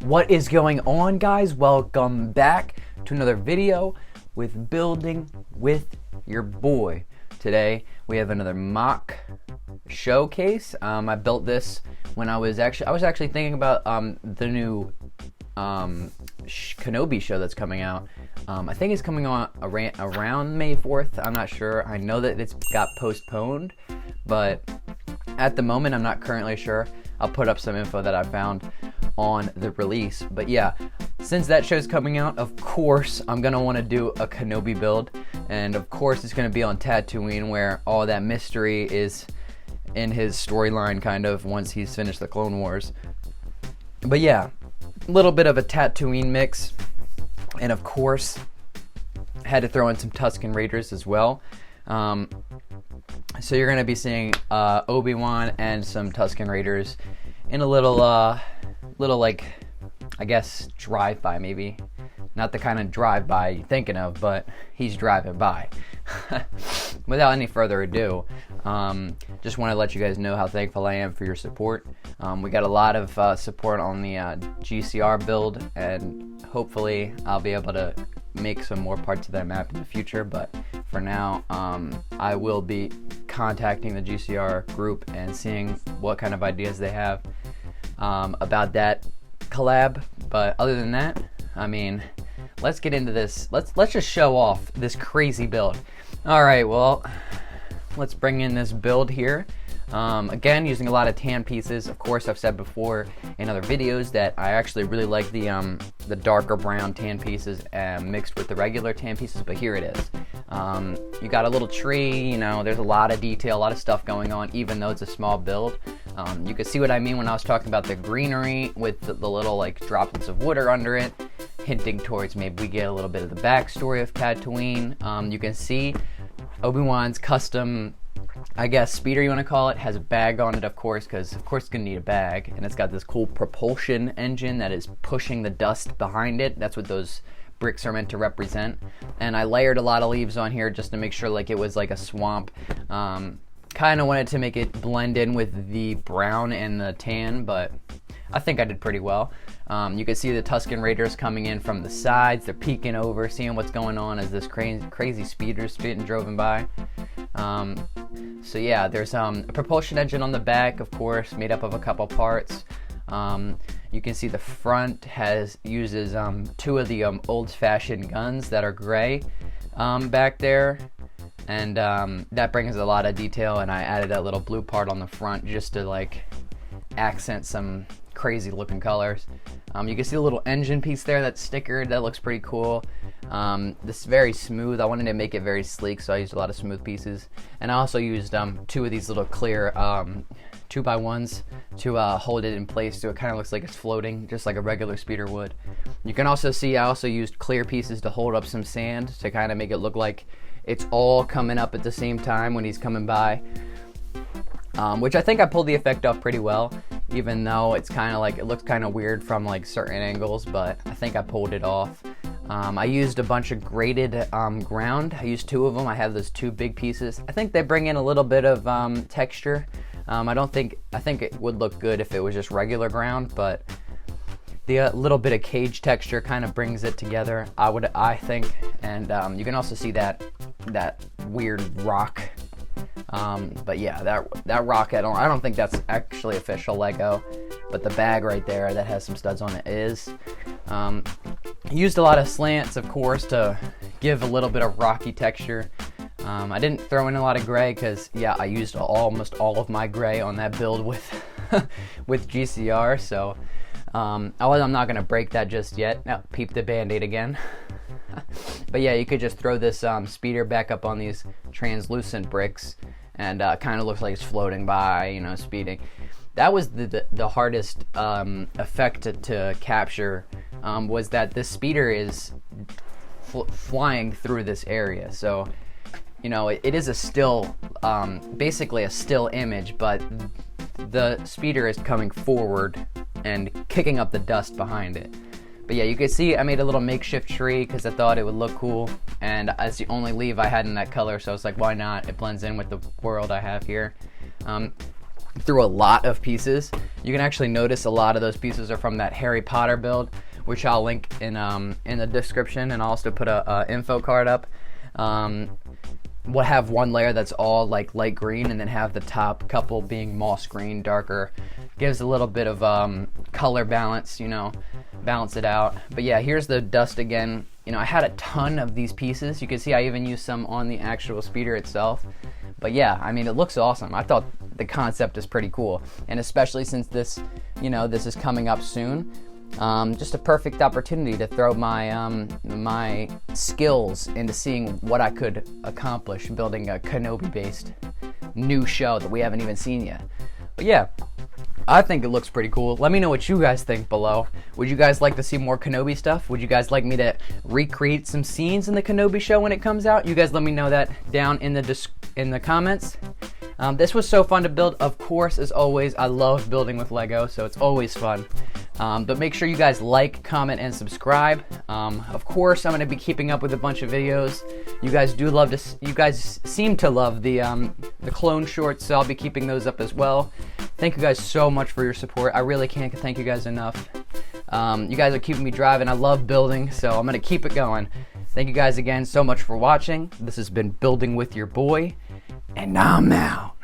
What is going on, guys? Welcome back to another video with Building with your boy. Today we have another mock showcase. I built this when I was actually thinking about the new Kenobi show that's coming out. I think it's coming on around May 4th. I'm not sure. I know that it's got postponed, but at the moment I'm not currently sure. I'll put up some info that I found on the release. But yeah, since that show's coming out, of course I'm gonna want to do a Kenobi build, and of course it's gonna be on Tatooine, where all that mystery is in his storyline, kind of, once he's finished the Clone Wars. But yeah, a little bit of a Tatooine mix, and of course had to throw in some Tusken Raiders as well. So you're gonna be seeing Obi-Wan and some Tusken Raiders in a little like, I guess, drive-by, maybe. Not the kind of drive-by you're thinking of, but he's driving by. Without any further ado, just want to let you guys know how thankful I am for your support. We got a lot of support on the GCR build, and hopefully I'll be able to make some more parts of that map in the future, but for now, I will be contacting the GCR group and seeing what kind of ideas they have about that collab. But other than that, I mean, let's get into this. Let's just show off this crazy build. All right, well, let's bring in this build here. Again, using a lot of tan pieces. Of course, I've said before in other videos that I actually really like the darker brown tan pieces mixed with the regular tan pieces, but here it is. You got a little tree, you know, there's a lot of detail, a lot of stuff going on, even though it's a small build. You can see what I mean when I was talking about the greenery with the little like droplets of water under it, hinting towards maybe we get a little bit of the backstory of Tatooine. You can see Obi-Wan's custom, I guess, speeder, you want to call it, has a bag on it, of course, because of course it's going to need a bag, and it's got this cool propulsion engine that is pushing the dust behind it. That's what those bricks are meant to represent. And I layered a lot of leaves on here just to make sure like it was like a swamp. Kind of wanted to make it blend in with the brown and the tan, but I think I did pretty well. You can see the Tusken Raiders coming in from the sides. They're peeking over, seeing what's going on as this crazy speeder's getting driven by. So yeah, there's a propulsion engine on the back, of course, made up of a couple parts. You can see the front uses two of the old-fashioned guns that are gray back there, and that brings a lot of detail, and I added that little blue part on the front just to like accent some crazy looking colors. You can see a little engine piece there that's stickered. That looks pretty cool. This is very smooth. I wanted to make it very sleek, so I used a lot of smooth pieces. And I also used two of these little clear 2x1s to hold it in place, so it kind of looks like it's floating, just like a regular speeder would. You can also see I also used clear pieces to hold up some sand to kind of make it look like it's all coming up at the same time when he's coming by. Which I think I pulled the effect off pretty well, even though it's kind of like, it looks kind of weird from like certain angles, but I think I pulled it off. I used a bunch of grated ground. I used two of them. I have those two big pieces. I think they bring in a little bit of texture. I think it would look good if it was just regular ground, but the little bit of cage texture kind of brings it together, I think. And you can also see that weird rock. But yeah, that rock, I don't think that's actually official Lego, but the bag right there that has some studs on it is. Used a lot of slants, of course, to give a little bit of rocky texture. I didn't throw in a lot of gray because, yeah, I used almost all of my gray on that build with with GCR, so I'm not going to break that just yet. Now, peep the band-aid again. But yeah, you could just throw this speeder back up on these translucent bricks, and kind of looks like it's floating by, you know, speeding. That was the hardest effect to capture, was that this speeder is flying through this area. So, you know, it is a still, basically a still image, but the speeder is coming forward and kicking up the dust behind it. But yeah, you can see I made a little makeshift tree because I thought it would look cool, and it's the only leaf I had in that color, so I was like, why not? It blends in with the world I have here. through a lot of pieces. You can actually notice a lot of those pieces are from that Harry Potter build, which I'll link in the description, and I'll also put a info card up. We'll have one layer that's all like light green, and then have the top couple being moss green, darker. Gives a little bit of color balance, balance it out. But yeah, here's the dust again. I had a ton of these pieces. You can see I even used some on the actual speeder itself. But yeah, I mean, it looks awesome. I thought the concept is pretty cool, and especially since this is coming up soon. Just a perfect opportunity to throw my skills into seeing what I could accomplish building a Kenobi-based new show that we haven't even seen yet. But yeah, I think it looks pretty cool. Let me know what you guys think below. Would you guys like to see more Kenobi stuff? Would you guys like me to recreate some scenes in the Kenobi show when it comes out? You guys let me know that down in the comments. This was so fun to build. Of course, as always, I love building with Lego, so it's always fun. But make sure you guys like, comment, and subscribe. Of course, I'm going to be keeping up with a bunch of videos. You guys seem to love the clone shorts, so I'll be keeping those up as well. Thank you guys so much for your support. I really can't thank you guys enough. You guys are keeping me driving. I love building, so I'm going to keep it going. Thank you guys again so much for watching. This has been Building with your boy, and I'm out.